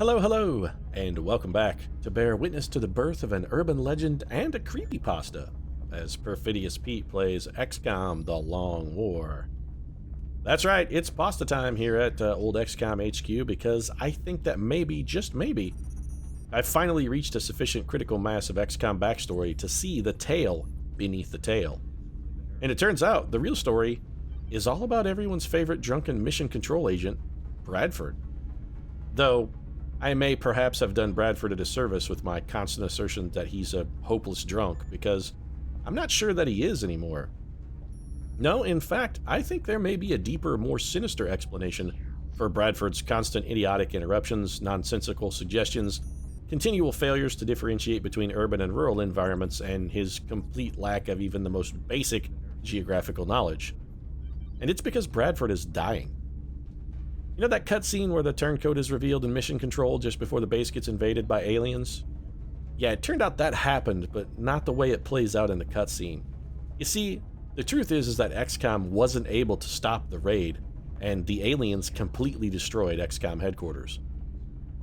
Hello, hello, and welcome back to bear witness to the birth of an urban legend and a creepypasta as Perfidious Pete plays XCOM The Long War. That's right, it's pasta time here at old XCOM HQ because I think that maybe, just maybe, I've finally reached a sufficient critical mass of XCOM backstory to see the tale beneath the tale. And it turns out the real story is all about everyone's favorite drunken mission control agent, Bradford. Though, I may perhaps have done Bradford a disservice with my constant assertion that he's a hopeless drunk, because I'm not sure that he is anymore. No, in fact, I think there may be a deeper, more sinister explanation for Bradford's constant idiotic interruptions, nonsensical suggestions, continual failures to differentiate between urban and rural environments, and his complete lack of even the most basic geographical knowledge. And it's because Bradford is dying. You know that cutscene where the turncoat is revealed in mission control just before the base gets invaded by aliens? Yeah, it turned out that happened, but not the way it plays out in the cutscene. You see, the truth is that XCOM wasn't able to stop the raid, and the aliens completely destroyed XCOM headquarters.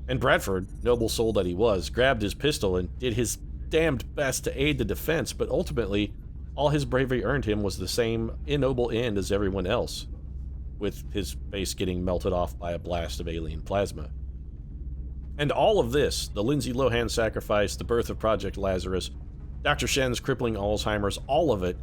And Bradford, noble soul that he was, grabbed his pistol and did his damned best to aid the defense, but ultimately, all his bravery earned him was the same ignoble end as everyone else, with his face getting melted off by a blast of alien plasma. And all of this, the Lindsay Lohan sacrifice, the birth of Project Lazarus, Dr. Shen's crippling Alzheimer's, all of it,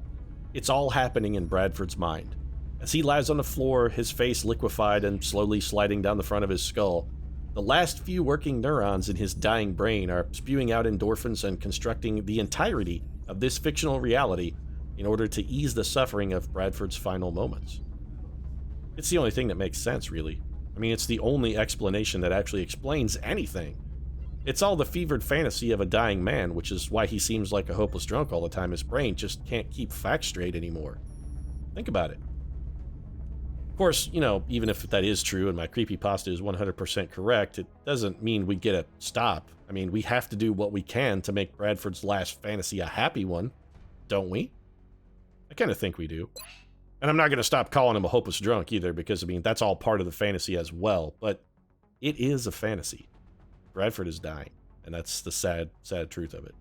it's all happening in Bradford's mind. As he lies on the floor, his face liquefied and slowly sliding down the front of his skull, the last few working neurons in his dying brain are spewing out endorphins and constructing the entirety of this fictional reality in order to ease the suffering of Bradford's final moments. It's the only thing that makes sense, really. I mean, it's the only explanation that actually explains anything. It's all the fevered fantasy of a dying man, which is why he seems like a hopeless drunk all the time. His brain just can't keep facts straight anymore. Think about it. Of course, you know, even if that is true and my creepypasta is 100% correct, it doesn't mean we get a stop. I mean, we have to do what we can to make Bradford's last fantasy a happy one, don't we? I kind of think we do. And I'm not going to stop calling him a hopeless drunk either, because, I mean, that's all part of the fantasy as well. But it is a fantasy. Bradford is dying, and that's the sad, sad truth of it.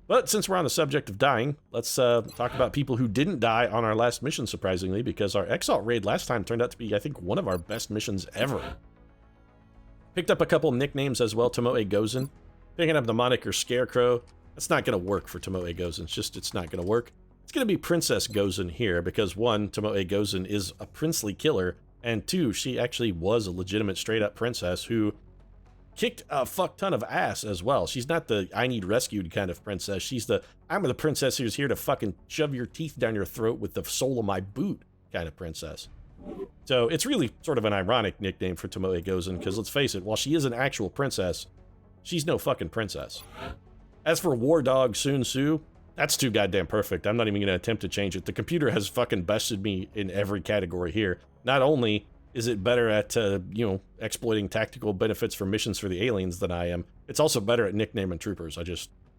But since we're on the subject of dying, let's talk about people who didn't die on our last mission, surprisingly, because our Exalt raid last time turned out to be, I think, one of our best missions ever. Picked up a couple nicknames as well. Tomoe Gozen. Picking up the moniker Scarecrow. That's not going to work for Tomoe Gozen. It's not going to work. It's going to be Princess Gozen here, because one, Tomoe Gozen is a princely killer, and two, she actually was a legitimate straight-up princess who kicked a fuck ton of ass as well. She's not the I need rescued kind of princess. She's the I'm the princess who's here to fucking shove your teeth down your throat with the sole of my boot kind of princess. So it's really sort of an ironic nickname for Tomoe Gozen, because let's face it, while she is an actual princess, she's no fucking princess. As for War Dog Sun Tzu, that's too goddamn perfect. I'm not even going to attempt to change it. The computer has fucking bested me in every category here. Not only is it better at, exploiting tactical benefits for missions for the aliens than I am, it's also better at nicknaming troopers.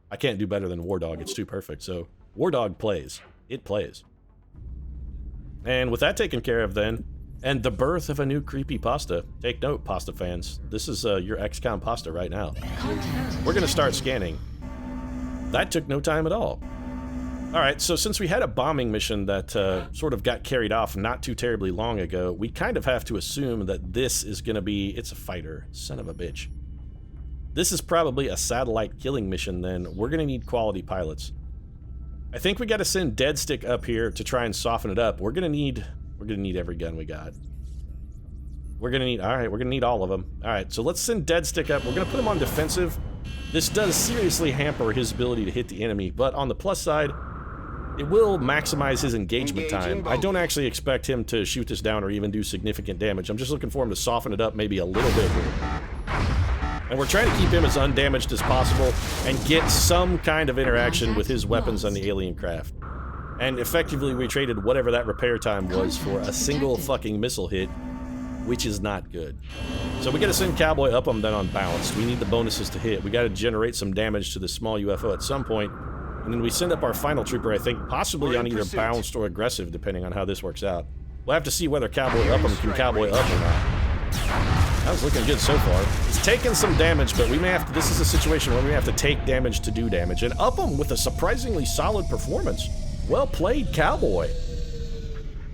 I can't do better than War Dog. It's too perfect. So, War Dog plays. It plays. And with that taken care of then, and the birth of a new creepypasta, take note, pasta fans. This is your XCOM pasta right now. We're going to start scanning. That took no time at all. Alright, so since we had a bombing mission that sort of got carried off not too terribly long ago, we kind of have to assume that this is going to be... It's a fighter. Son of a bitch. This is probably a satellite killing mission then. We're going to need quality pilots. I think we got to send Dead Stick up here to try and soften it up. We're going to need every gun we got. We're going to need... Alright, we're going to need all of them. Alright, so let's send Dead Stick up. We're going to put him on defensive. This does seriously hamper his ability to hit the enemy, but on the plus side, it will maximize his engagement time. I don't actually expect him to shoot this down or even do significant damage. I'm just looking for him to soften it up maybe a little bit here. And we're trying to keep him as undamaged as possible and get some kind of interaction with his weapons on the alien craft. And effectively, we traded whatever that repair time was for a single fucking missile hit, which is not good. So we gotta send Cowboy up on then unbalanced. We need the bonuses to hit. We gotta generate some damage to the small UFO at some point. And then we send up our final trooper, I think, possibly on either balanced or aggressive, depending on how this works out. We'll have to see whether Cowboy Upham can Cowboy up or not. That was looking good so far. He's taking some damage, but we may have to, this is a situation where we have to take damage to do damage. And Upham with a surprisingly solid performance. Well played, Cowboy.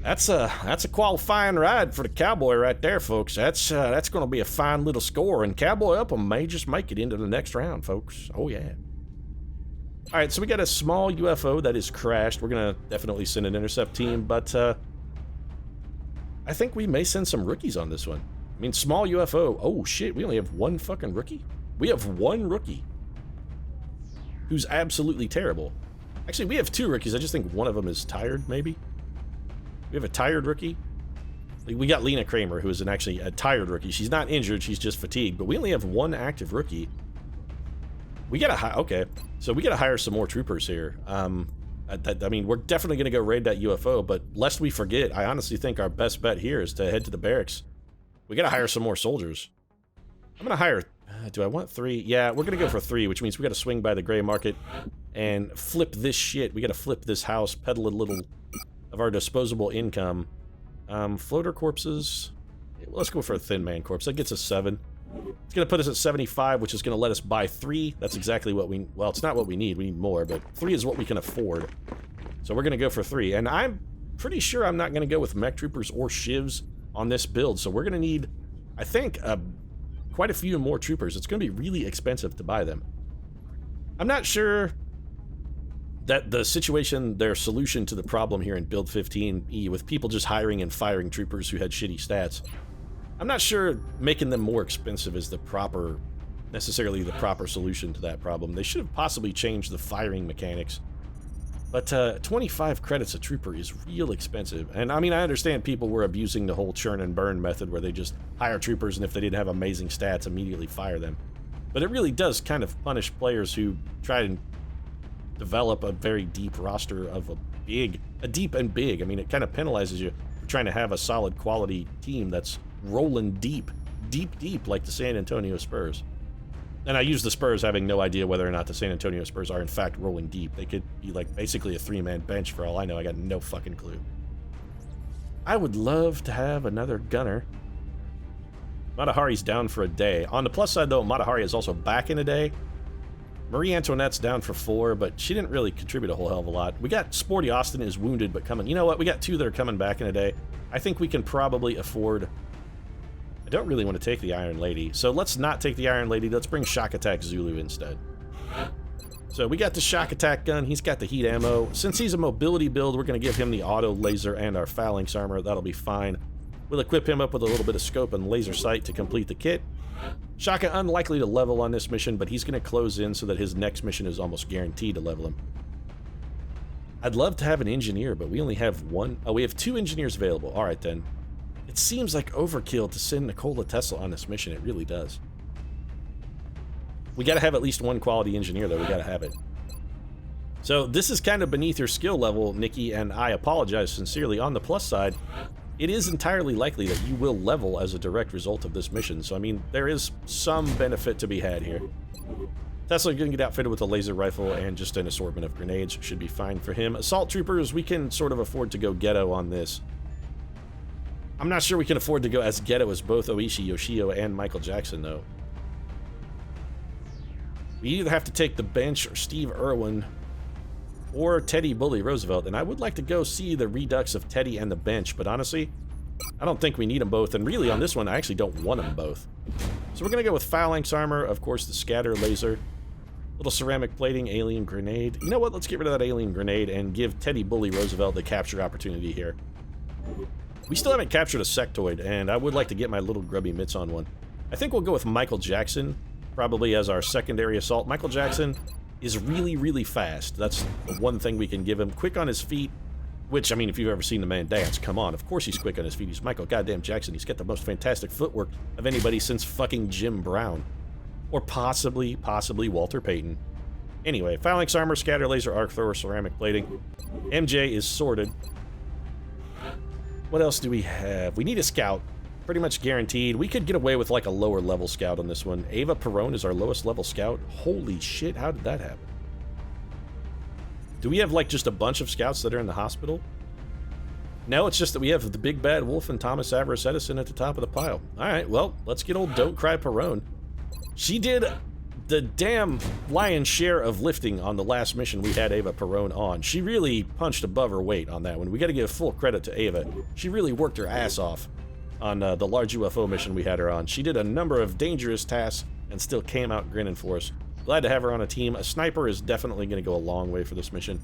That's a qualifying ride for the Cowboy right there, folks. That's going to be a fine little score, and Cowboy Upham may just make it into the next round, folks. Oh yeah. All right, so we got a small UFO that is crashed. We're gonna definitely send an intercept team, but I think we may send some rookies on this one. I mean, small UFO. Oh shit, we only have one fucking rookie. We have one rookie who's absolutely terrible. Actually, we have two rookies. I just think one of them is tired, maybe. We have a tired rookie. We got Lena Kramer, who is actually a tired rookie. She's not injured, she's just fatigued. But we only have one active rookie. We gotta okay, so we gotta hire some more troopers here. I mean, we're definitely gonna go raid that UFO, but lest we forget, I honestly think our best bet here is to head to the barracks. We gotta hire some more soldiers. I'm gonna hire, do I want 3? Yeah, we're gonna go for 3, which means we gotta swing by the gray market and flip this shit. We gotta flip this house, peddle a little of our disposable income. Floater corpses. Let's go for a thin man corpse. That gets us 7. It's going to put us at 75, which is going to let us buy 3. That's exactly what we... Well, it's not what we need. We need more, but 3 is what we can afford. So we're going to go for 3. And I'm pretty sure I'm not going to go with mech troopers or shivs on this build. So we're going to need, I think, quite a few more troopers. It's going to be really expensive to buy them. I'm not sure that the situation, their solution to the problem here in Build 15E, with people just hiring and firing troopers who had shitty stats, I'm not sure making them more expensive is necessarily the proper solution to that problem. They should have possibly changed the firing mechanics. But 25 credits a trooper is real expensive. And I mean, I understand people were abusing the whole churn and burn method where they just hire troopers and if they didn't have amazing stats, immediately fire them. But it really does kind of punish players who try and develop a very deep roster of a deep and big. I mean, it kind of penalizes you for trying to have a solid quality team that's rolling deep like the San Antonio Spurs. And I use the Spurs having no idea whether or not the San Antonio Spurs are in fact rolling deep. They could be like basically a 3-man bench for all I know. I got no fucking clue. I would love to have another gunner. Matahari's down for a day. On the plus side though, Matahari is also back in a day. Marie Antoinette's down for 4, but she didn't really contribute a whole hell of a lot. We got Sporty Austin is wounded, but coming. You know what? We got 2 that are coming back in a day. I think we can probably afford... I don't really want to take the Iron Lady, so let's not take the Iron Lady. Let's bring Shock Attack Zulu instead. So we got the Shock Attack gun. He's got the heat ammo. Since he's a mobility build, we're going to give him the auto laser and our phalanx armor. That'll be fine. We'll equip him up with a little bit of scope and laser sight to complete the kit. Shaka unlikely to level on this mission, but he's going to close in so that his next mission is almost guaranteed to level him. I'd love to have an engineer, but we only have 1. Oh, we have 2 engineers available. All right, then. It seems like overkill to send Nikola Tesla on this mission. It really does. We got to have at least 1 quality engineer, though. We got to have it. So this is kind of beneath your skill level, Nikki, and I apologize sincerely. On the plus side, it is entirely likely that you will level as a direct result of this mission. So, I mean, there is some benefit to be had here. Tesla going to get outfitted with a laser rifle and just an assortment of grenades. Should be fine for him. Assault troopers, we can sort of afford to go ghetto on this. I'm not sure we can afford to go as ghetto as both Oishi Yoshio and Michael Jackson, though. We either have to take the bench or Steve Irwin or Teddy Bully Roosevelt, and I would like to go see the redux of Teddy and the bench, but honestly, I don't think we need them both, and really on this one, I actually don't want them both. So we're going to go with phalanx armor, of course, the scatter laser, little ceramic plating, alien grenade. You know what? Let's get rid of that alien grenade and give Teddy Bully Roosevelt the capture opportunity here. We still haven't captured a sectoid, and I would like to get my little grubby mitts on one. I think we'll go with Michael Jackson, probably as our secondary assault. Michael Jackson is really, really fast. That's the one thing we can give him. Quick on his feet, which, I mean, if you've ever seen the man dance, come on. Of course he's quick on his feet. He's Michael goddamn Jackson. He's got the most fantastic footwork of anybody since fucking Jim Brown. Or possibly Walter Payton. Anyway, phalanx armor, scatter laser, arc thrower, ceramic plating. MJ is sorted. What else do we have? We need a scout. Pretty much guaranteed. We could get away with like a lower level scout on this one. Ava Perone is our lowest level scout. Holy shit, how did that happen? Do we have like just a bunch of scouts that are in the hospital? No, it's just that we have the big bad wolf and Thomas Avarice Edison at the top of the pile. Alright, well, let's get old Don't Cry Perone. She did the damn lion's share of lifting on the last mission we had Ava Perone on. She really punched above her weight on that one. We gotta give full credit to Ava. She really worked her ass off on the large UFO mission we had her on. She did a number of dangerous tasks and still came out grinning for us. Glad to have her on a team. A sniper is definitely gonna go a long way for this mission.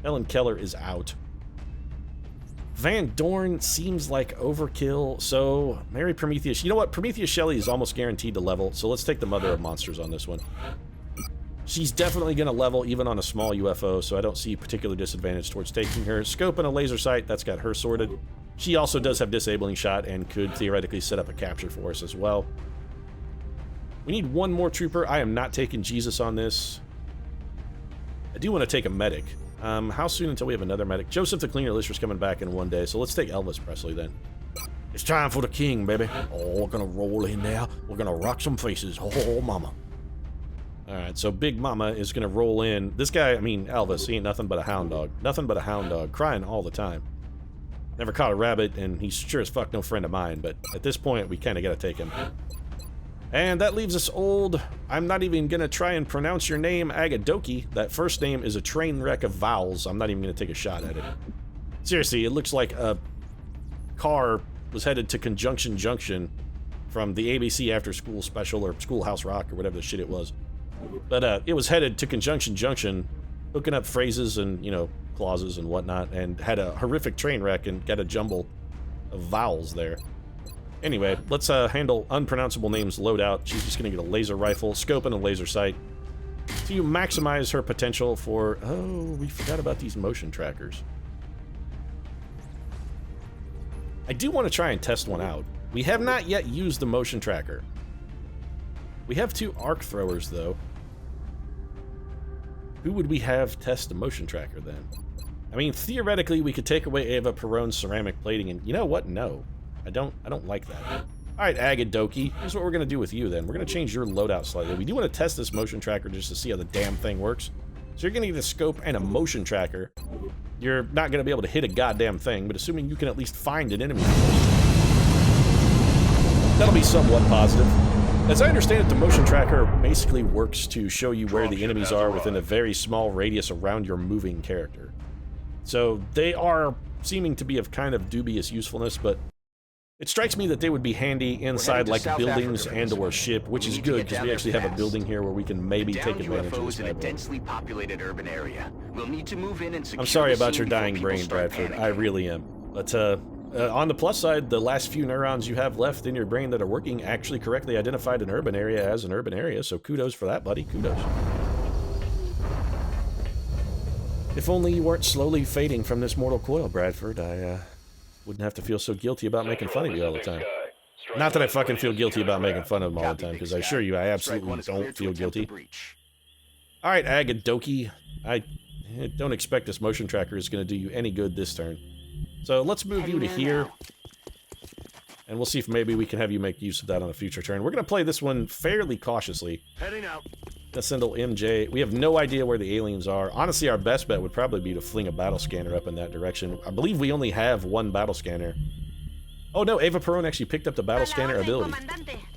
Helen Keller is out. Van Dorn seems like overkill, so Mary Prometheus. You know what? Prometheus Shelley is almost guaranteed to level, so let's take the Mother of Monsters on this one. She's definitely going to level even on a small UFO, so I don't see particular disadvantage towards taking her. Scope and a laser sight, that's got her sorted. She also does have disabling shot and could theoretically set up a capture for us as well. We need one more trooper. I am not taking Jesus on this. I do want to take a medic. How soon until we have another medic? Joseph the Cleaner Lister's coming back in one day, so let's take Elvis Presley then. It's time for the king, baby. Oh, we're gonna roll in there. We're gonna rock some faces. Oh, mama. Alright, so Big Mama is gonna roll in. This guy, I mean, Elvis, he ain't nothing but a hound dog. Nothing but a hound dog. Crying all the time. Never caught a rabbit, and he's sure as fuck no friend of mine, but at this point, we kinda gotta take him. And that leaves us old. I'm not even gonna try and pronounce your name, Agadoki. That first name is a train wreck of vowels. I'm not even gonna take a shot at it. Seriously, it looks like a car was headed to Conjunction Junction from the ABC After School Special or Schoolhouse Rock or whatever the shit it was. But it was headed to Conjunction Junction, hooking up phrases and, you know, clauses and whatnot, and had a horrific train wreck and got a jumble of vowels there. Anyway, let's handle unpronounceable names loadout. She's just gonna get a laser rifle, scope, and a laser sight to maximize her potential for... Oh, we forgot about these motion trackers. I do want to try and test one out. We have not yet used the motion tracker. We have 2 arc throwers, though. Who would we have test the motion tracker, then? I mean, theoretically, we could take away Ava Perone's ceramic plating, and you know what? No. I don't like that. Alright, Agadoki, here's what we're gonna do with you, then. We're gonna change your loadout slightly. We do want to test this motion tracker just to see how the damn thing works. So you're gonna get a scope and a motion tracker. You're not gonna be able to hit a goddamn thing, but assuming you can at least find an enemy, that'll be somewhat positive. As I understand it, the motion tracker basically works to show you where the enemies are within a very small radius around your moving character. So they are seeming to be of kind of dubious usefulness, but it strikes me that they would be handy inside like buildings and or ship, which is good because we actually have a building here where we can maybe take advantage of this. In a densely populated urban area. We'll need to move in and secure. I'm sorry about your dying brain, Bradford. I really am. But on the plus side, the last few neurons you have left in your brain that are working actually correctly identified an urban area as an urban area, so kudos for that, buddy. Kudos. If only you weren't slowly fading from this mortal coil, Bradford, I wouldn't have to feel so guilty about making fun of you all the time. Not that I fucking feel guilty about making fun of them all the time, because I assure you I absolutely don't feel guilty. Alright, Agadoki. I don't expect this motion tracker is going to do you any good this turn. So let's move you to here. And we'll see if maybe we can have you make use of that on a future turn. We're going to play this one fairly cautiously. Heading out. Ascendal MJ. We have no idea where the aliens are. Honestly, our best bet would probably be to fling a battle scanner up in that direction. I believe we only have 1 battle scanner. Oh no, Ava Perone actually picked up the battle scanner ability.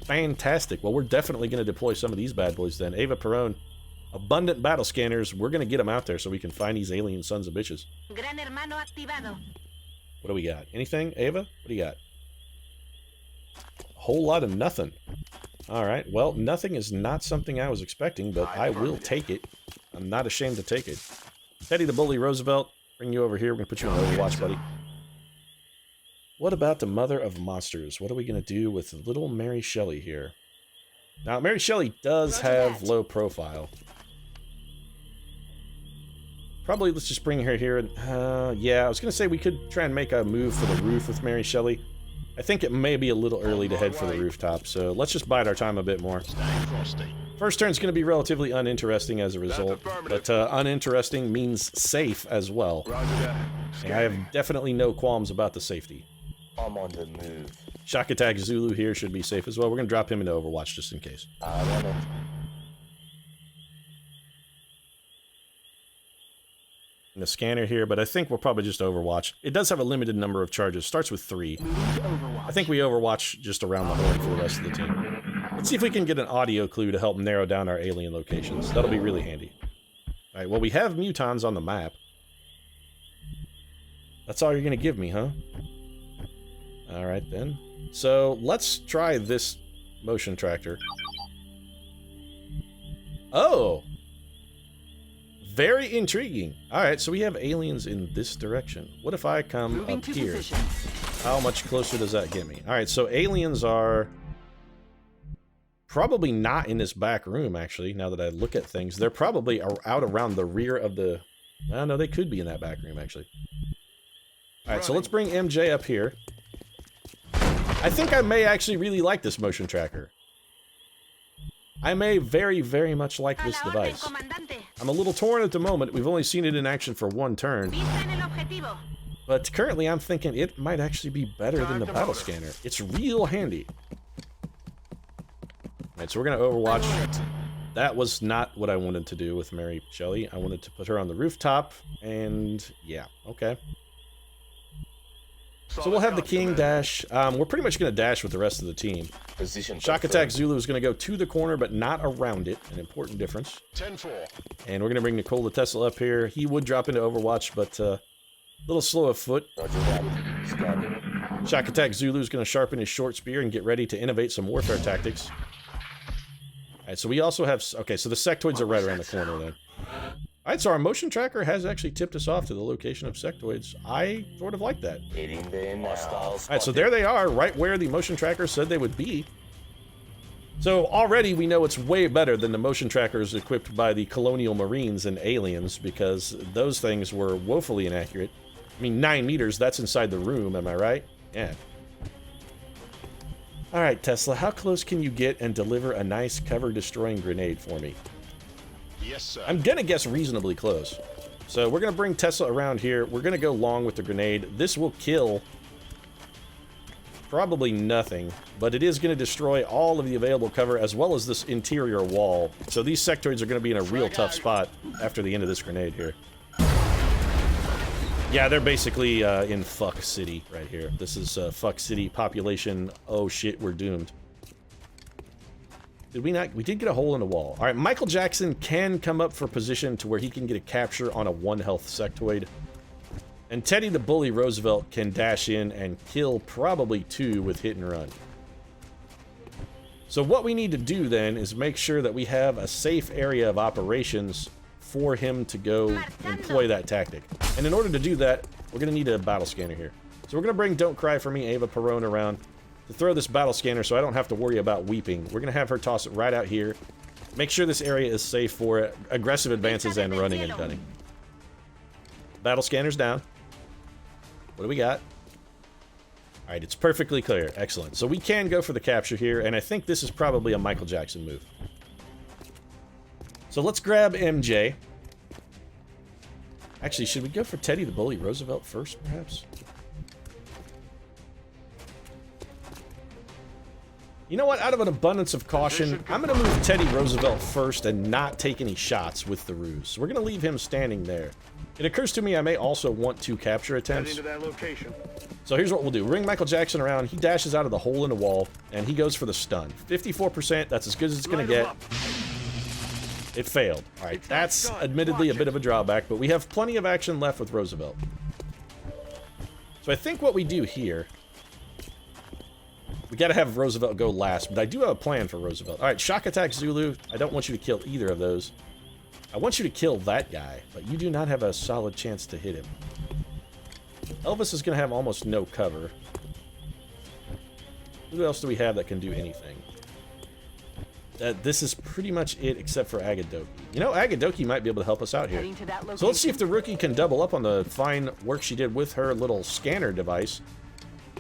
Fantastic. Well, we're definitely going to deploy some of these bad boys then. Ava Perone, abundant battle scanners. We're going to get them out there so we can find these alien sons of bitches. What do we got? Anything, Ava? What do you got? A whole lot of nothing. Alright, well, nothing is not something I was expecting, but I will take it. I'm not ashamed to take it. Teddy the Bully Roosevelt, bring you over here. We're going to put you on Overwatch, buddy. What about the Mother of Monsters? What are we going to do with little Mary Shelley here? Now, Mary Shelley does have low profile. Probably let's just bring her here. Yeah, I was going to say we could try and make a move for the roof with Mary Shelley. I think it may be a little early to head for the rooftop, so let's just bide our time a bit more. First turn's going to be relatively uninteresting as a result, but uninteresting means safe as well. And I have definitely no qualms about the safety. I'm on the move. Shock Attack Zulu here should be safe as well. We're going to drop him into Overwatch just in case. the scanner here, but I think we'll probably just overwatch. It does have a limited number of charges. Starts with 3. I think we overwatch just around the horn for the rest of the team. Let's see if we can get an audio clue to help narrow down our alien locations. That'll be really handy. Alright, well, we have mutons on the map. That's all you're gonna give me, huh? Alright, then. So, let's try this motion tracker. Oh! Very intriguing. Alright, so we have aliens in this direction. What if I come up here? Position. How much closer does that get me? Alright, so aliens are probably not in this back room, actually, now that I look at things. They're probably out around the rear of the... I don't know, they could be in that back room, actually. Alright, so let's bring MJ up here. I think I may actually really like this motion tracker. I may very, very much like this device. I'm a little torn at the moment. We've only seen it in action for 1 turn. But currently I'm thinking it might actually be better than the battle scanner. It's real handy. Alright, so we're going to overwatch. That was not what I wanted to do with Mary Shelley. I wanted to put her on the rooftop, and yeah, okay. So we'll have the King dash. We're pretty much going to dash with the rest of the team. Shock Attack Zulu is going to go to the corner, but not around it. An important difference. 10-4. And we're going to bring Nikola Tesla up here. He would drop into Overwatch, but a little slow of foot. Shock Attack Zulu is going to sharpen his short spear and get ready to innovate some warfare tactics. Alright, so we also have... Okay, so the sectoids are right around the corner then. Alright, so our motion tracker has actually tipped us off to the location of sectoids. I sort of like that. Alright, so there they are, right where the motion tracker said they would be. So already we know it's way better than the motion trackers equipped by the Colonial Marines and Aliens, because those things were woefully inaccurate. I mean, 9 meters, that's inside the room, am I right? Yeah. Alright, Tesla, how close can you get and deliver a nice cover-destroying grenade for me? Yes, sir. I'm gonna guess reasonably close. So we're gonna bring Tesla around here. We're gonna go long with the grenade. This will kill probably nothing, but it is gonna destroy all of the available cover as well as this interior wall. So these sectoids are gonna be in a real tough spot after the end of this grenade here. Yeah, they're basically in Fuck City right here. This is Fuck City population. Oh shit, we're doomed. Did we not? We did get a hole in the wall. All right, Michael Jackson can come up for position to where he can get a capture on a 1 health sectoid. And Teddy the Bully Roosevelt can dash in and kill probably 2 with hit and run. So what we need to do then is make sure that we have a safe area of operations for him to go employ that tactic. And in order to do that, we're going to need a battle scanner here. So we're going to bring Don't Cry For Me Ava Perone around to throw this battle scanner so I don't have to worry about weeping. We're going to have her toss it right out here. Make sure this area is safe for aggressive advances and running and gunning. Battle scanner's down. What do we got? Alright, it's perfectly clear. Excellent. So we can go for the capture here, and I think this is probably a Michael Jackson move. So let's grab MJ. Actually, should we go for Teddy the Bully Roosevelt first, perhaps? You know what? Out of an abundance of caution, I'm going to move Teddy Roosevelt first and not take any shots with the ruse. So we're going to leave him standing there. It occurs to me I may also want 2 capture attempts. So here's what we'll do. Bring Michael Jackson around. He dashes out of the hole in the wall, and he goes for the stun. 54%. That's as good as it's going to get. It failed. All right, that's admittedly a bit of a drawback, but we have plenty of action left with Roosevelt. So I think what we do here... We gotta have Roosevelt go last, but I do have a plan for Roosevelt. Alright, Shock Attack Zulu. I don't want you to kill either of those. I want you to kill that guy, but you do not have a solid chance to hit him. Elvis is gonna have almost no cover. Who else do we have that can do anything? This is pretty much it except for Agadoki. You know, Agadoki might be able to help us out here. So let's see if the rookie can double up on the fine work she did with her little scanner device.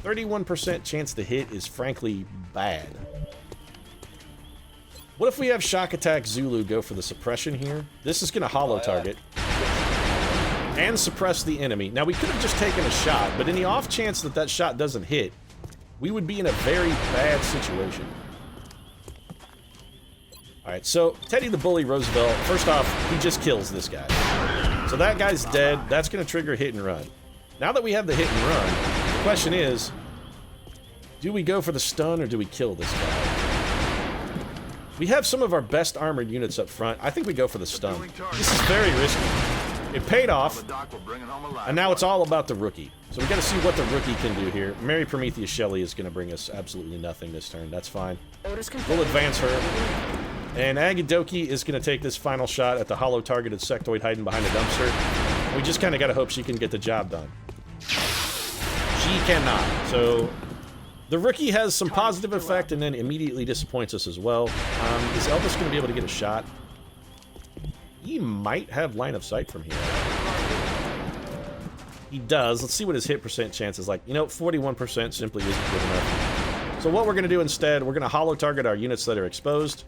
31% chance to hit is frankly bad. What if we have Shock Attack Zulu go for the suppression here? This is going to hollow target and suppress the enemy. Now, we could have just taken a shot, but in the off chance that that shot doesn't hit, we would be in a very bad situation. Alright, so Teddy the Bully Roosevelt, first off, he just kills this guy. So that guy's dead. That's going to trigger hit and run. Now that we have the hit and run, the question is, do we go for the stun or do we kill this guy? We have some of our best armored units up front. I think we go for the stun. This is very risky. It paid off, and now it's all about the rookie. So we got to see what the rookie can do here. Mary Prometheus Shelley is going to bring us absolutely nothing this turn. That's fine. We'll advance her. And Agadoki is going to take this final shot at the hollow targeted sectoid hiding behind a dumpster. We just kind of got to hope she can get the job done. She cannot. So the rookie has some positive effect and then immediately disappoints us as well. Is Elvis going to be able to get a shot? He might have line of sight from here. He does. Let's see what his hit percent chance is like. You know, 41% simply isn't good enough. So what we're going to do instead, we're going to hollow target our units that are exposed.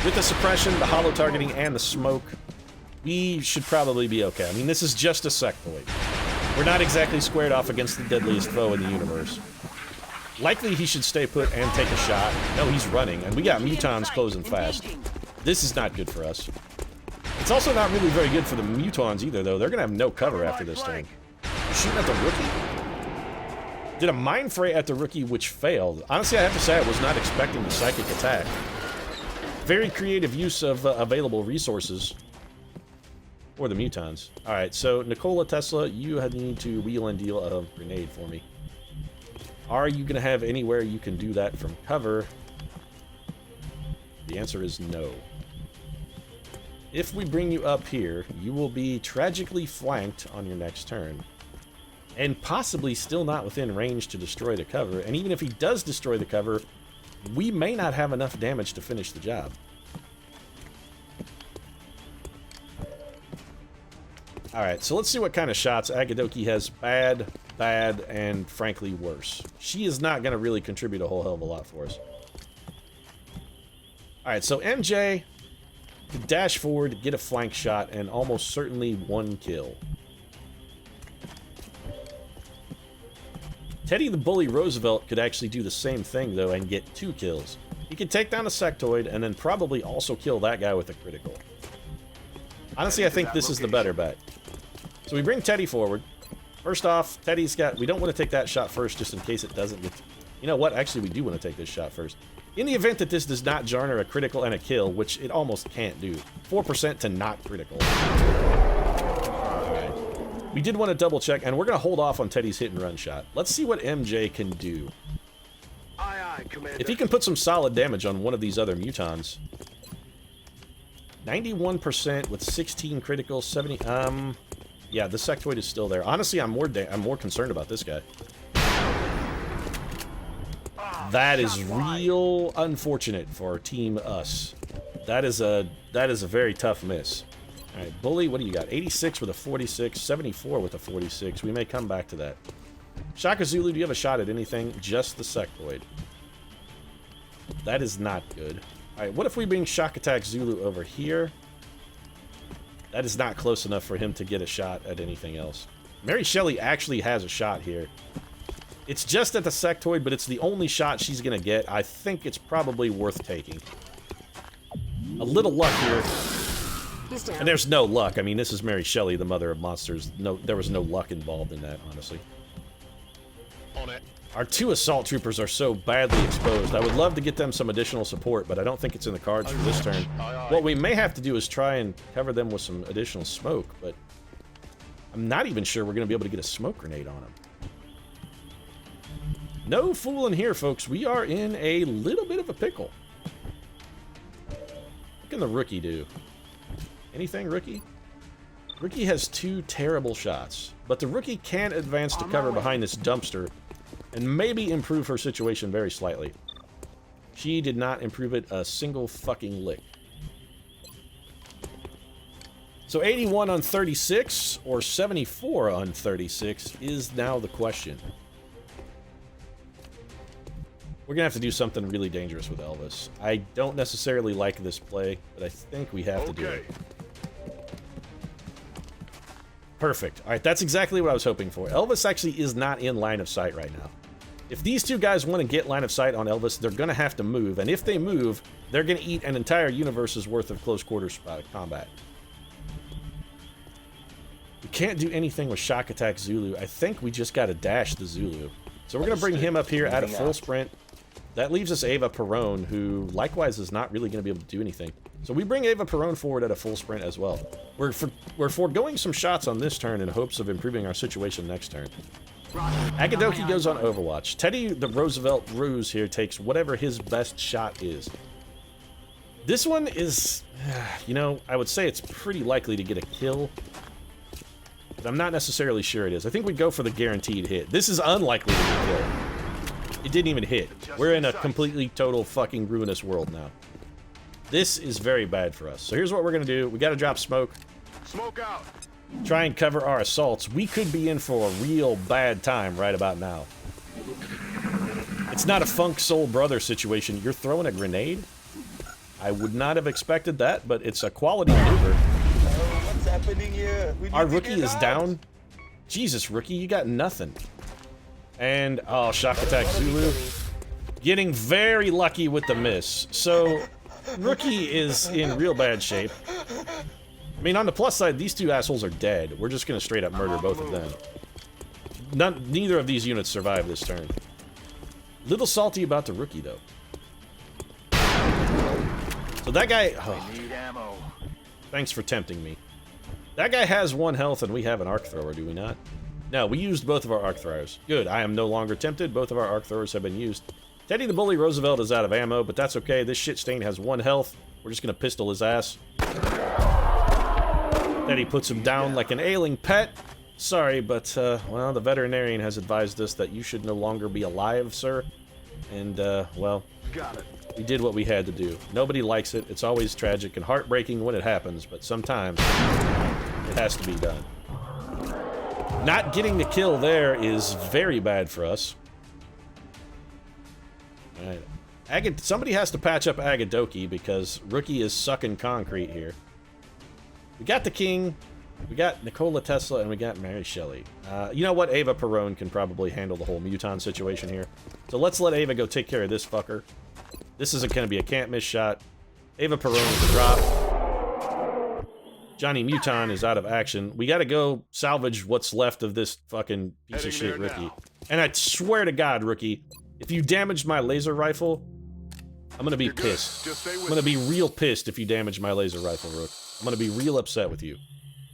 With the suppression, the hollow targeting, and the smoke, we should probably be okay. I mean, this is just a sectoid. We're not exactly squared off against the deadliest foe in the universe. Likely he should stay put and take a shot. No, he's running, and we got mutons closing fast. This is not good for us. It's also not really very good for the mutons either, though. They're going to have no cover after this turn. Shooting at the rookie? Did a mind fray at the rookie, which failed. Honestly, I have to say I was not expecting the psychic attack. Very creative use of available resources for the mutons. Alright, so Nikola Tesla, you need to wheel and deal a grenade for me. Are you going to have anywhere you can do that from cover? The answer is no. If we bring you up here, you will be tragically flanked on your next turn. And possibly still not within range to destroy the cover. And even if he does destroy the cover, we may not have enough damage to finish the job. Alright, so let's see what kind of shots Agadoki has. Bad, bad, and frankly worse. She is not going to really contribute a whole hell of a lot for us. Alright, so MJ could dash forward, get a flank shot, and almost certainly one kill. Teddy the Bully Roosevelt could actually do the same thing, though, and get 2 kills. He could take down a sectoid, and then probably also kill that guy with a critical. Honestly, I think this is the better bet. So we bring Teddy forward. First off, Teddy's got... We don't want to take that shot first, just in case it doesn't get... You know what? Actually, we do want to take this shot first. In the event that this does not garner a critical and a kill, which it almost can't do. 4% to not critical. Alright. We did want to double check, and we're going to hold off on Teddy's hit and run shot. Let's see what MJ can do. Aye, aye, Commander. If he can put some solid damage on one of these other mutons. 91% with 16 critical, 70... Yeah, the sectoid is still there. Honestly, I'm more concerned about this guy. That is real unfortunate for Team Us. That is a very tough miss. All right, Bully, what do you got? 86 with a 46, 74 with a 46. We may come back to that. Shaka Zulu, do you have a shot at anything? Just the sectoid. That is not good. All right, what if we bring Shock Attack Zulu over here? That is not close enough for him to get a shot at anything else. Mary Shelley actually has a shot here. It's just at the sectoid, but it's the only shot she's going to get. I think it's probably worth taking. A little luck here. And there's no luck. I mean, this is Mary Shelley, the mother of monsters. No, there was no luck involved in that, honestly. On it. Our 2 assault troopers are so badly exposed. I would love to get them some additional support, but I don't think it's in the cards for this turn. What we may have to do is try and cover them with some additional smoke, but I'm not even sure we're going to be able to get a smoke grenade on them. No fooling here, folks. We are in a little bit of a pickle. What can the rookie do? Anything, rookie? Rookie has 2 terrible shots, but the rookie can advance to cover behind this dumpster and maybe improve her situation very slightly. She did not improve it a single fucking lick. So 81 on 36 or 74 on 36 is now the question. We're gonna have to do something really dangerous with Elvis. I don't necessarily like this play, but I think we have to do it. Perfect. All right, that's exactly what I was hoping for. Elvis actually is not in line of sight right now. If these 2 guys want to get line of sight on Elvis, they're going to have to move. And if they move, they're going to eat an entire universe's worth of close quarters combat. can't do anything with Shock Attack Zulu. I think we just gotta dash the Zulu. So we're gonna bring him up here at a full sprint. That leaves us Ava Perone, who likewise is not really gonna be able to do anything. So we bring Ava Perone forward at a full sprint as well. We're foregoing some shots on this turn in hopes of improving our situation next turn. Agadoki goes on Overwatch. Teddy the Roosevelt Ruse here takes whatever his best shot is. This one is, you know, I would say it's pretty likely to get a kill, but I'm not necessarily sure it is. I think we go for the guaranteed hit. This is unlikely to get a kill. It didn't even hit. We're in a completely, total, fucking ruinous world now. This is very bad for us. So here's what we're gonna do. We gotta drop smoke. Smoke out. Try and cover our assaults. We could be in for a real bad time right about now. It's not a Funk Soul Brother situation. You're throwing a grenade? I would not have expected that, but it's a quality maneuver. What's happening here? Our rookie is down. Jesus, rookie, you got nothing. And, oh, Shock Attack Zulu. Getting very lucky with the miss. So, rookie is in real bad shape. I mean, on the plus side, these two assholes are dead. We're just gonna straight up murder both of them. Neither of these units survive this turn. Little salty about the rookie, though. So that guy... Oh, Need ammo. thanks for tempting me. That guy has 1 health and we have an arc thrower, do we not? No, we used both of our arc throwers. Good, I am no longer tempted. Both of our arc throwers have been used. Teddy the Bully Roosevelt is out of ammo, but that's okay. This shit stain has 1 health. We're just gonna pistol his ass. Teddy puts him down like an ailing pet. Sorry, but, well, the veterinarian has advised us that you should no longer be alive, sir. And, well, Got it. we did what we had to do. Nobody likes it. It's always tragic and heartbreaking when it happens, but sometimes it has to be done. Not getting the kill there is very bad for us. Alright. Somebody has to patch up Agadoki because Rookie is sucking concrete here. We got the King, we got Nikola Tesla, and we got Mary Shelley. You know what? Ava Perone can probably handle the whole Muton situation here. So let's let Ava go take care of this fucker. This isn't going to be a can't miss shot. Ava Perone is the drop. Johnny Muton is out of action. We got to go salvage what's left of this fucking piece of shit Rookie. And I swear to God, Rookie, if you damaged my laser rifle, I'm going to be pissed. I'm going to be real pissed if you damage my laser rifle, Rook. I'm going to be real upset with you.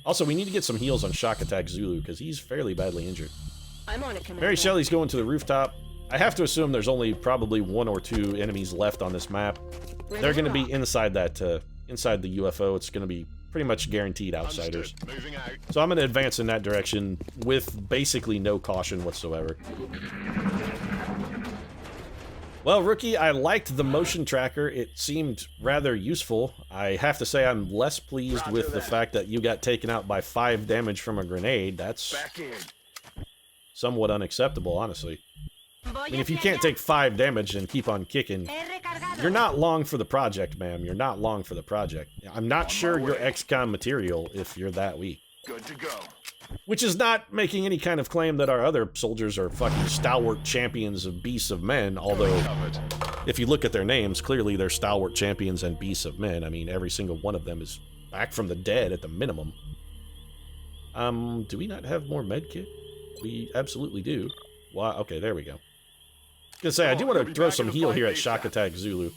Also, we need to get some heals on Shock Attack Zulu, because he's fairly badly injured. I'm on it, Commander. Mary Shelley's going to the rooftop. I have to assume there's only probably 1 or 2 enemies left on this map. They're going to be inside that, inside the UFO. It's going to be pretty much guaranteed outsiders. Moving out. So I'm going to advance in that direction with basically no caution whatsoever. Well, Rookie, I liked the motion tracker. It seemed rather useful. I have to say I'm less pleased with the fact that you got taken out by 5 damage from a grenade. That's Back in. somewhat unacceptable, honestly. I mean, if you can't take 5 damage and keep on kicking, you're not long for the project, ma'am. You're not long for the project. I'm not sure you're XCOM material if you're that weak. Good to go. Which is not making any kind of claim that our other soldiers are fucking stalwart champions of beasts of men, although if you look at their names, clearly they're stalwart champions and beasts of men. I mean, every single one of them is back from the dead at the minimum. Do we not have more medkit? We absolutely do. Wow, okay, there we go. I was gonna say, I do want to throw some heal here at Shock Attack Zulu.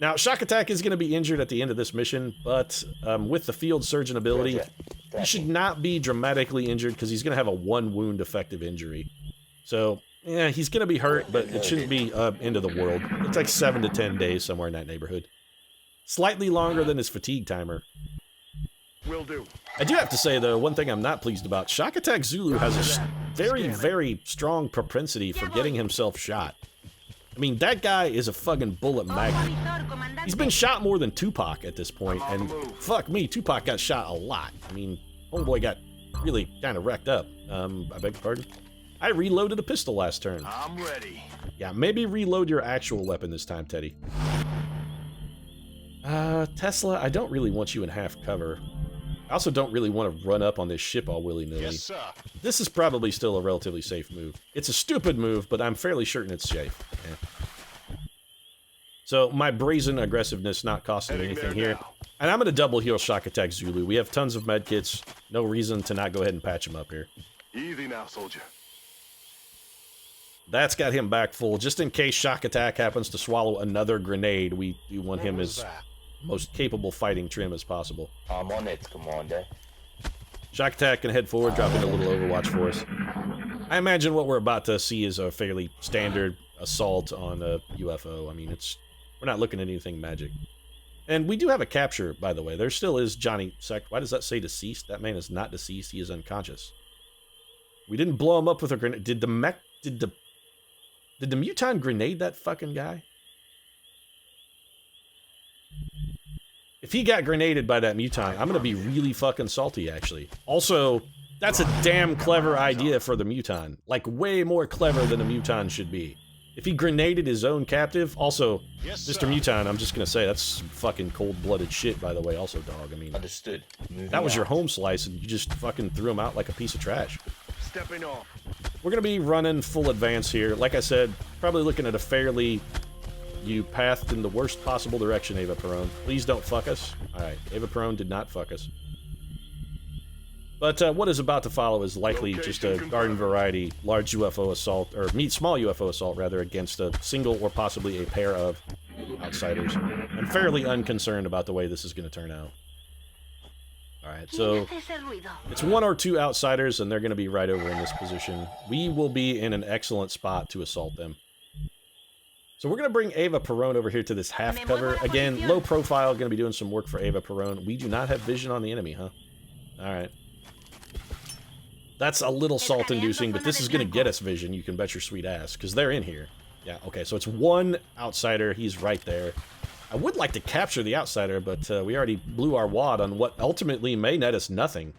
Now, Shock Attack is going to be injured at the end of this mission, but with the field surgeon ability, he should not be dramatically injured because he's going to have a 1 wound effective injury. So, yeah, he's going to be hurt, but it shouldn't be end of the world. It's like 7 to 10 days somewhere in that neighborhood. Slightly longer than his fatigue timer. Will do. I do have to say, though, one thing I'm not pleased about, Shock Attack Zulu has a very, very strong propensity for getting himself shot. I mean, that guy is a fucking bullet magnet. He's been shot more than Tupac at this point, and fuck me, Tupac got shot a lot. I mean, homeboy got really kind of wrecked up. I beg your pardon? I reloaded a pistol last turn. I'm ready. Yeah, maybe reload your actual weapon this time, Teddy. Tesla, I don't really want you in half cover. I also don't really want to run up on this ship all willy-nilly. Yes, sir. This is probably still a relatively safe move. It's a stupid move, but I'm fairly certain it's safe. Yeah. So, my brazen aggressiveness not costing Heading anything there here. now. And I'm going to double heal Shock Attack Zulu. We have tons of medkits. No reason to not go ahead and patch him up here. Easy now, soldier. That's got him back full. Just in case Shock Attack happens to swallow another grenade, we do want him as most capable fighting trim as possible. I'm on it, Commander. Shock Attack can head forward, dropping a little Overwatch for us. I imagine what we're about to see is a fairly standard assault on a UFO. I mean, we're not looking at anything magic. And we do have a capture, by the way. There still is Johnny Sect. Why does that say deceased? That man is not deceased. He is unconscious. We didn't blow him up with a grenade. Did the Muton grenade that fucking guy? If he got grenaded by that Muton, I'm gonna be really fucking salty, actually. Also, that's a damn clever idea for the Muton. Like, way more clever than a Muton should be. If he grenaded his own captive, also, Mr. Muton, I'm just gonna say, that's some fucking cold-blooded shit, by the way, also, dog. I mean, Understood. Moving that was your out. home slice, and you just fucking threw him out like a piece of trash. Stepping off. We're gonna be running full advance here. Like I said, probably looking at a fairly... You pathed in the worst possible direction, Ava Perone. Please don't fuck us. Alright, Ava Perone did not fuck us. But what is about to follow is likely just a garden variety large UFO assault, or small UFO assault rather, against a single or possibly a pair of outsiders. I'm fairly unconcerned about the way this is going to turn out. Alright, so it's one or two outsiders and they're going to be right over in this position. We will be in an excellent spot to assault them. So we're going to bring Ava Perone over here to this half cover. Again, low profile, going to be doing some work for Ava Perone. We do not have vision on the enemy, huh? Alright. That's a little salt-inducing, but this is going to get us vision, you can bet your sweet ass, because they're in here. Yeah, okay, so it's one outsider. He's right there. I would like to capture the outsider, but we already blew our wad on what ultimately may net us nothing.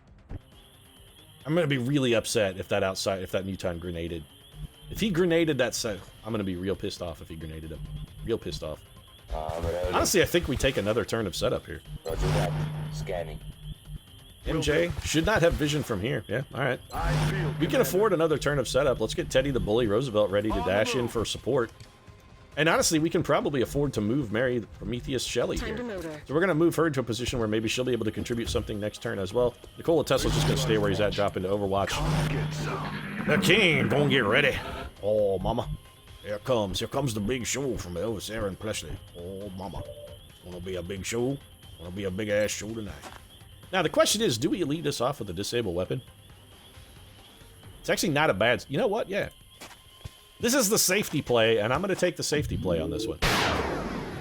I'm going to be really upset if that Muton grenaded. If he grenaded that set, I'm going to be real pissed off if he grenaded him. Real pissed off. Honestly, I think we take another turn of setup here. Roger that. Scanning. MJ should not have vision from here. Yeah, alright. We can afford another turn of setup. Let's get Teddy the Bully Roosevelt ready to dash in for support. And honestly, we can probably afford to move Mary Prometheus Shelley here. So we're going to move her to a position where maybe she'll be able to contribute something next turn as well. Nikola Tesla's just going to stay where he's at, drop into Overwatch. The king, gonna get ready. Oh, mama. Here comes the big show from Elvis Aaron Presley. Oh, mama. It's gonna be a big show. Gonna be a big-ass show tonight. Now, the question is, do we lead this off with a disable weapon? It's actually not a bad... You know what? Yeah. This is the safety play, and I'm going to take the safety play on this one.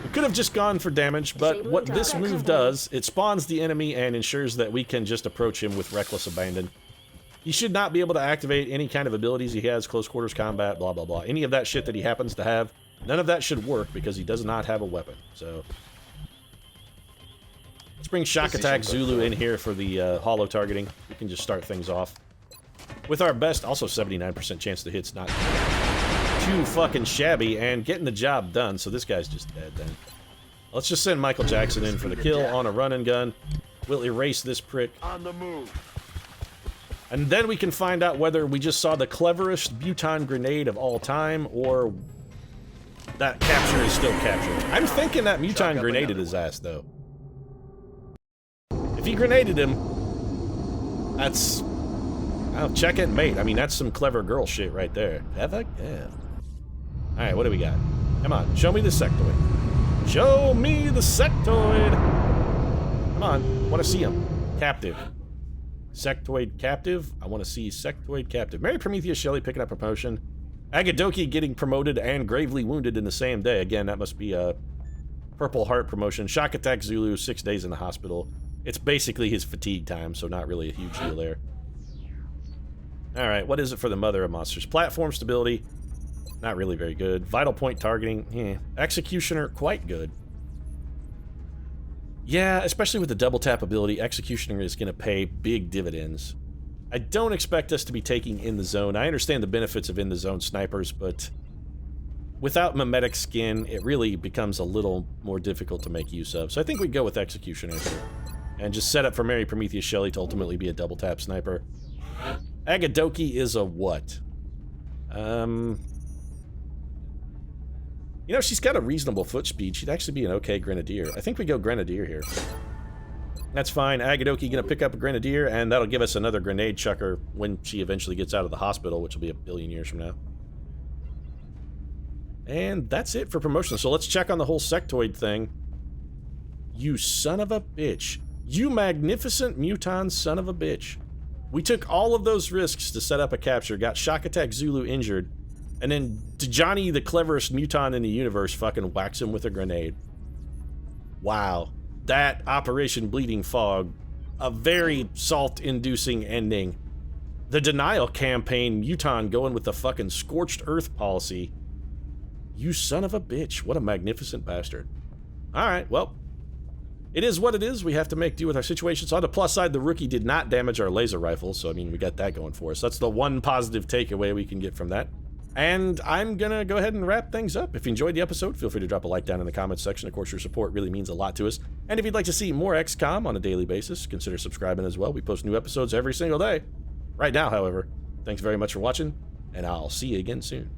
We could have just gone for damage, but what this move does, it spawns the enemy and ensures that we can just approach him with reckless abandon. He should not be able to activate any kind of abilities he has, close quarters combat, blah, blah, blah. Any of that shit that he happens to have, none of that should work because he does not have a weapon, so... Let's bring Shock Attack Zulu in here for the hollow targeting. We can just start things off. With our best, also 79% chance to hit's not too fucking shabby, and getting the job done, so this guy's just dead then. Let's just send Michael Jackson in for the kill on a run and gun. We'll erase this prick. On the move. And then we can find out whether we just saw the cleverest Muton grenade of all time, or that capture is still captured. I'm thinking that Muton grenaded his ass, though. If he grenaded him, that's... Oh, check it, mate. I mean, that's some clever girl shit right there. Have I? Yeah. Alright, what do we got? Come on, show me the sectoid. Show me the sectoid! Come on, I want to see him. Captive. Sectoid captive? I want to see sectoid captive. Mary Prometheus Shelley picking up promotion. Agadoki getting promoted and gravely wounded in the same day. Again, that must be a Purple Heart promotion. Shock Attack Zulu, 6 days in the hospital. It's basically his fatigue time, so not really a huge deal there. Alright, what is it for the Mother of Monsters? Platform stability, not really very good. Vital point targeting, eh. Executioner, quite good. Yeah, especially with the double tap ability, Executioner is going to pay big dividends. I don't expect us to be taking in the zone. I understand the benefits of in the zone snipers, but without mimetic skin, it really becomes a little more difficult to make use of. So I think we go with Executioner here. And just set up for Mary Prometheus Shelley to ultimately be a double tap sniper. Agadoki is a what? You know, she's got a reasonable foot speed. She'd actually be an okay Grenadier. I think we go Grenadier here. That's fine. Agadoki gonna pick up a grenadier, and that'll give us another grenade chucker when she eventually gets out of the hospital, which will be a billion years from now. And that's it for promotion. So let's check on the whole sectoid thing. You son of a bitch. You magnificent muton son of a bitch. We took all of those risks to set up a capture, got Shock Attack Zulu injured, and then Johnny, the cleverest muton in the universe, fucking whacks him with a grenade. Wow. That Operation Bleeding Fog, a very salt-inducing ending. The denial campaign, muton going with the fucking scorched earth policy. You son of a bitch. What a magnificent bastard. Alright, well, it is what it is. We have to make do with our situation. So on the plus side, the rookie did not damage our laser rifle, so I mean, we got that going for us. That's the one positive takeaway we can get from that. And I'm gonna go ahead and wrap things up. If you enjoyed the episode, feel free to drop a like down in the comments section. Of course, your support really means a lot to us. And if you'd like to see more XCOM on a daily basis, consider subscribing as well. We post new episodes every single day. Right now, however, thanks very much for watching, and I'll see you again soon.